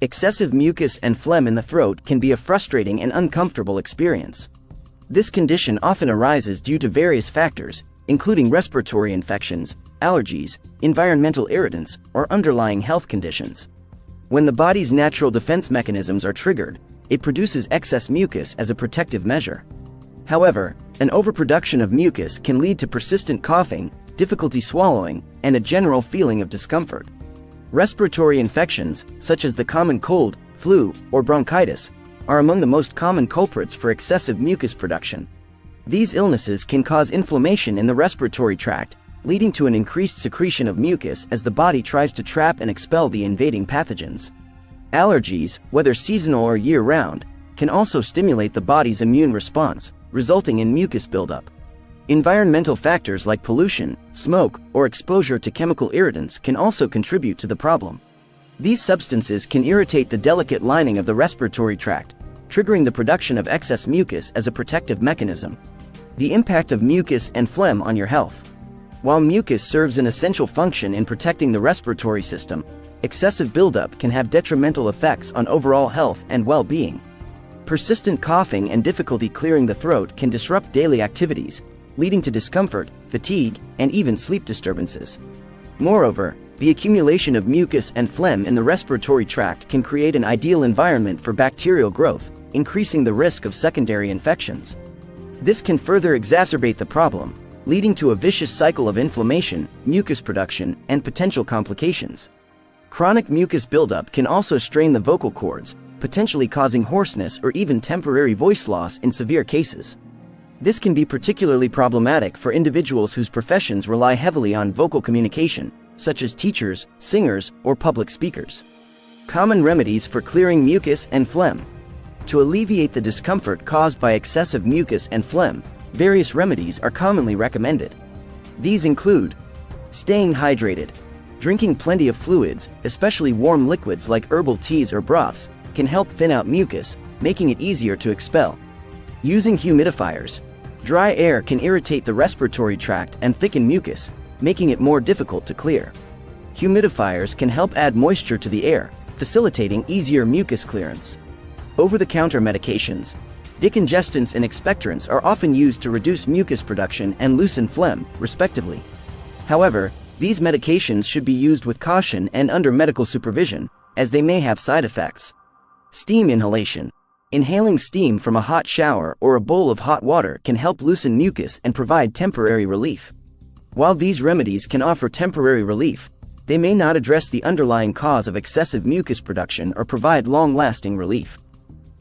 Excessive mucus and phlegm in the throat can be a frustrating and uncomfortable experience. This condition often arises due to various factors, including respiratory infections, allergies, environmental irritants, or underlying health conditions. When the body's natural defense mechanisms are triggered, it produces excess mucus as a protective measure. However, an overproduction of mucus can lead to persistent coughing, difficulty swallowing, and a general feeling of discomfort. Respiratory infections, such as the common cold, flu, or bronchitis, are among the most common culprits for excessive mucus production. These illnesses can cause inflammation in the respiratory tract, leading to an increased secretion of mucus as the body tries to trap and expel the invading pathogens. Allergies, whether seasonal or year-round, can also stimulate the body's immune response, resulting in mucus buildup. Environmental factors like pollution, smoke, or exposure to chemical irritants can also contribute to the problem. These substances can irritate the delicate lining of the respiratory tract, triggering the production of excess mucus as a protective mechanism. The impact of mucus and phlegm on your health. While mucus serves an essential function in protecting the respiratory system, excessive buildup can have detrimental effects on overall health and well-being. Persistent coughing and difficulty clearing the throat can disrupt daily activities, leading to discomfort, fatigue, and even sleep disturbances. Moreover, the accumulation of mucus and phlegm in the respiratory tract can create an ideal environment for bacterial growth, increasing the risk of secondary infections. This can further exacerbate the problem, leading to a vicious cycle of inflammation, mucus production, and potential complications. Chronic mucus buildup can also strain the vocal cords, potentially causing hoarseness or even temporary voice loss in severe cases. This can be particularly problematic for individuals whose professions rely heavily on vocal communication, such as teachers, singers, or public speakers. Common remedies for clearing mucus and phlegm. To alleviate the discomfort caused by excessive mucus and phlegm, various remedies are commonly recommended. These include staying hydrated. Drinking plenty of fluids, especially warm liquids like herbal teas or broths, can help thin out mucus, making it easier to expel. Using humidifiers. Dry air can irritate the respiratory tract and thicken mucus, making it more difficult to clear. Humidifiers can help add moisture to the air, facilitating easier mucus clearance. Over-the-counter medications. Decongestants and expectorants are often used to reduce mucus production and loosen phlegm, respectively. However, these medications should be used with caution and under medical supervision, as they may have side effects. Steam inhalation. Inhaling steam from a hot shower or a bowl of hot water can help loosen mucus and provide temporary relief. While these remedies can offer temporary relief, they may not address the underlying cause of excessive mucus production or provide long-lasting relief.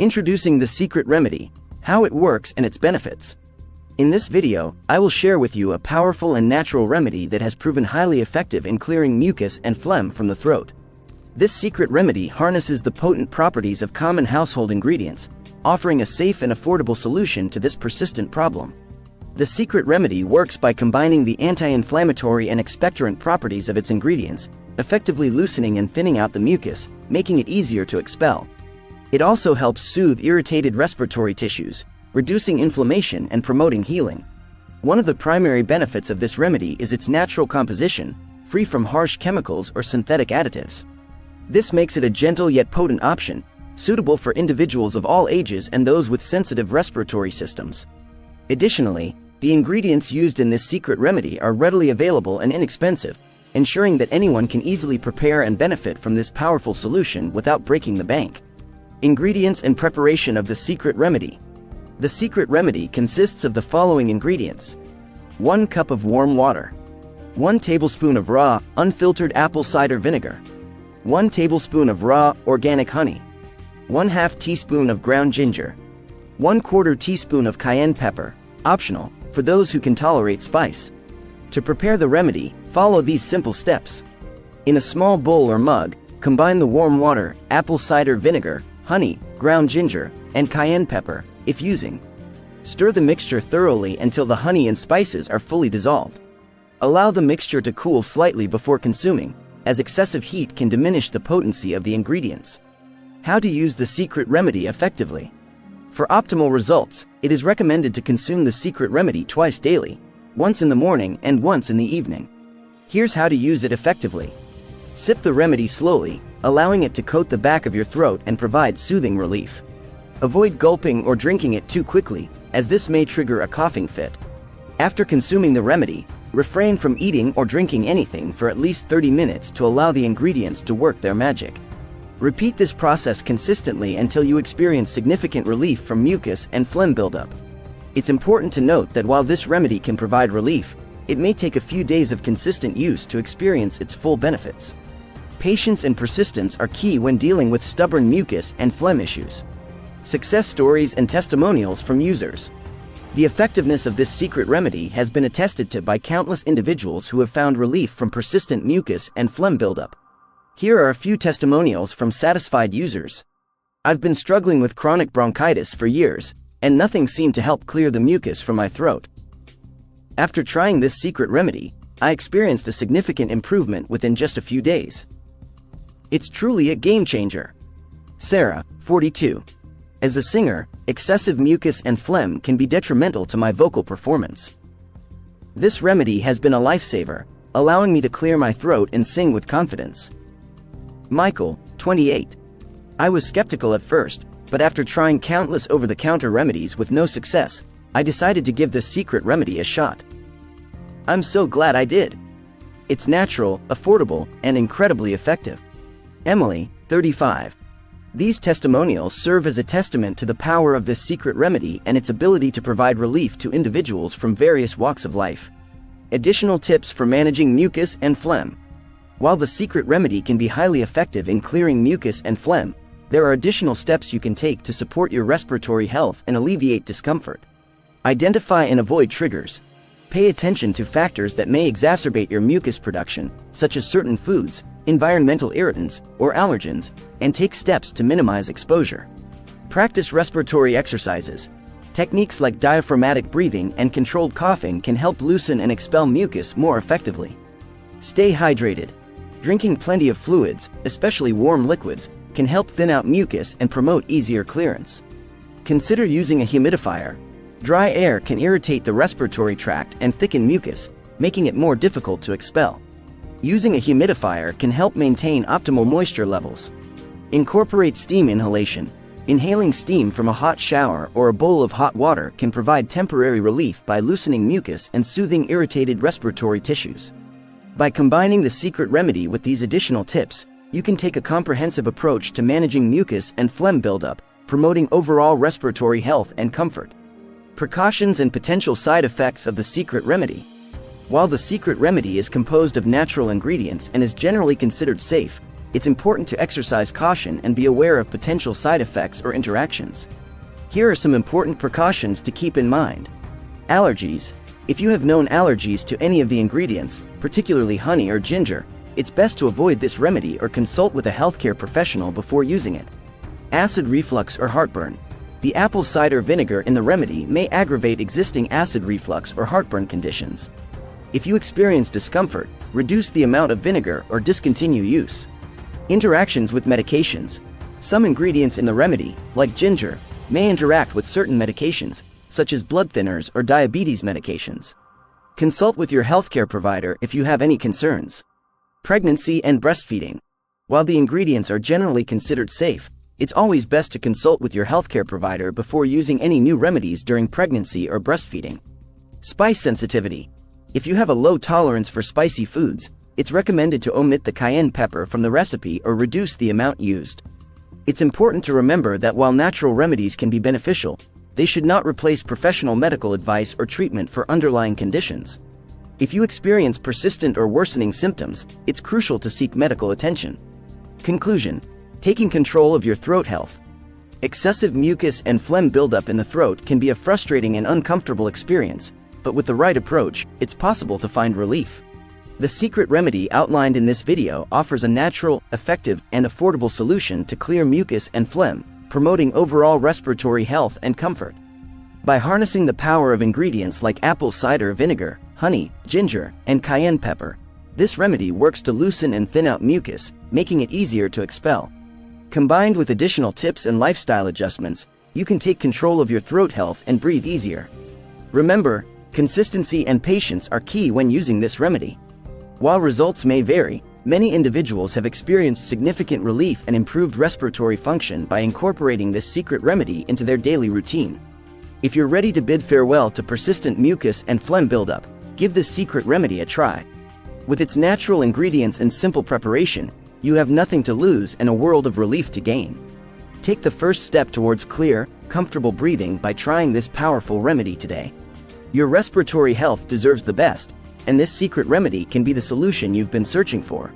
Introducing the secret remedy, how it works and its benefits. In this video, I will share with you a powerful and natural remedy that has proven highly effective in clearing mucus and phlegm from the throat. This secret remedy harnesses the potent properties of common household ingredients, offering a safe and affordable solution to this persistent problem. The secret remedy works by combining the anti-inflammatory and expectorant properties of its ingredients, effectively loosening and thinning out the mucus, making it easier to expel. It also helps soothe irritated respiratory tissues, reducing inflammation and promoting healing. One of the primary benefits of this remedy is its natural composition, free from harsh chemicals or synthetic additives. This makes it a gentle yet potent option, suitable for individuals of all ages and those with sensitive respiratory systems. Additionally, the ingredients used in this secret remedy are readily available and inexpensive, ensuring that anyone can easily prepare and benefit from this powerful solution without breaking the bank. Ingredients and preparation of the secret remedy. The secret remedy consists of the following ingredients. 1 cup of warm water. 1 tablespoon of raw, unfiltered apple cider vinegar. 1 tablespoon of raw, organic honey. 1/2 teaspoon of ground ginger. 1/4 teaspoon of cayenne pepper, optional, for those who can tolerate spice. To prepare the remedy, follow these simple steps. In a small bowl or mug, combine the warm water, apple cider vinegar, honey, ground ginger, and cayenne pepper, if using. Stir the mixture thoroughly until the honey and spices are fully dissolved. Allow the mixture to cool slightly before consuming, as excessive heat can diminish the potency of the ingredients. How to use the secret remedy effectively. For optimal results, it is recommended to consume the secret remedy twice daily, once in the morning and once in the evening. Here's how to use it effectively. Sip the remedy slowly, allowing it to coat the back of your throat and provide soothing relief. Avoid gulping or drinking it too quickly, as this may trigger a coughing fit. After consuming the remedy, refrain from eating or drinking anything for at least 30 minutes to allow the ingredients to work their magic. Repeat this process consistently until you experience significant relief from mucus and phlegm buildup. It's important to note that while this remedy can provide relief, it may take a few days of consistent use to experience its full benefits. Patience and persistence are key when dealing with stubborn mucus and phlegm issues. Success stories and testimonials from users. The effectiveness of this secret remedy has been attested to by countless individuals who have found relief from persistent mucus and phlegm buildup. Here are a few testimonials from satisfied users. I've been struggling with chronic bronchitis for years, and nothing seemed to help clear the mucus from my throat. After trying this secret remedy, I experienced a significant improvement within just a few days. It's truly a game changer. Sarah, 42. As a singer, excessive mucus and phlegm can be detrimental to my vocal performance. This remedy has been a lifesaver, allowing me to clear my throat and sing with confidence. Michael, 28. I was skeptical at first, but after trying countless over-the-counter remedies with no success, I decided to give this secret remedy a shot. I'm so glad I did. It's natural, affordable, and incredibly effective. Emily, 35. These testimonials serve as a testament to the power of this secret remedy and its ability to provide relief to individuals from various walks of life. Additional tips for managing mucus and phlegm. While the secret remedy can be highly effective in clearing mucus and phlegm, there are additional steps you can take to support your respiratory health and alleviate discomfort. Identify and avoid triggers. Pay attention to factors that may exacerbate your mucus production, such as certain foods, environmental irritants, or allergens, and take steps to minimize exposure. Practice respiratory exercises. Techniques like diaphragmatic breathing and controlled coughing can help loosen and expel mucus more effectively. Stay hydrated. Drinking plenty of fluids, especially warm liquids, can help thin out mucus and promote easier clearance. Consider using a humidifier. Dry air can irritate the respiratory tract and thicken mucus, making it more difficult to expel. Using a humidifier can help maintain optimal moisture levels. Incorporate steam inhalation. Inhaling steam from a hot shower or a bowl of hot water can provide temporary relief by loosening mucus and soothing irritated respiratory tissues. By combining the secret remedy with these additional tips, you can take a comprehensive approach to managing mucus and phlegm buildup, promoting overall respiratory health and comfort. Precautions and potential side effects of the secret remedy. While the secret remedy is composed of natural ingredients and is generally considered safe, it's important to exercise caution and be aware of potential side effects or interactions. Here are some important precautions to keep in mind. Allergies. If you have known allergies to any of the ingredients, particularly honey or ginger, it's best to avoid this remedy or consult with a healthcare professional before using it. Acid reflux or heartburn. The apple cider vinegar in the remedy may aggravate existing acid reflux or heartburn conditions. If you experience discomfort, reduce the amount of vinegar or discontinue use. Interactions with medications. Some ingredients in the remedy, like ginger, may interact with certain medications, such as blood thinners or diabetes medications. Consult with your healthcare provider if you have any concerns. Pregnancy and breastfeeding. While the ingredients are generally considered safe, it's always best to consult with your healthcare provider before using any new remedies during pregnancy or breastfeeding. Spice sensitivity. If you have a low tolerance for spicy foods, it's recommended to omit the cayenne pepper from the recipe or reduce the amount used. It's important to remember that while natural remedies can be beneficial, they should not replace professional medical advice or treatment for underlying conditions. If you experience persistent or worsening symptoms, it's crucial to seek medical attention. Conclusion: taking control of your throat health. Excessive mucus and phlegm buildup in the throat can be a frustrating and uncomfortable experience, but with the right approach, it's possible to find relief. The secret remedy outlined in this video offers a natural, effective, and affordable solution to clear mucus and phlegm, promoting overall respiratory health and comfort. By harnessing the power of ingredients like apple cider vinegar, honey, ginger, and cayenne pepper, this remedy works to loosen and thin out mucus, making it easier to expel. Combined with additional tips and lifestyle adjustments, you can take control of your throat health and breathe easier. Remember, consistency and patience are key when using this remedy. While results may vary, Many individuals have experienced significant relief and improved respiratory function by incorporating this secret remedy into their daily routine. If you're ready to bid farewell to persistent mucus and phlegm buildup, give this secret remedy a try. With its natural ingredients and simple preparation, you have nothing to lose and a world of relief to gain. Take the first step towards clear, comfortable breathing by trying this powerful remedy today. Your respiratory health deserves the best, and this secret remedy can be the solution you've been searching for.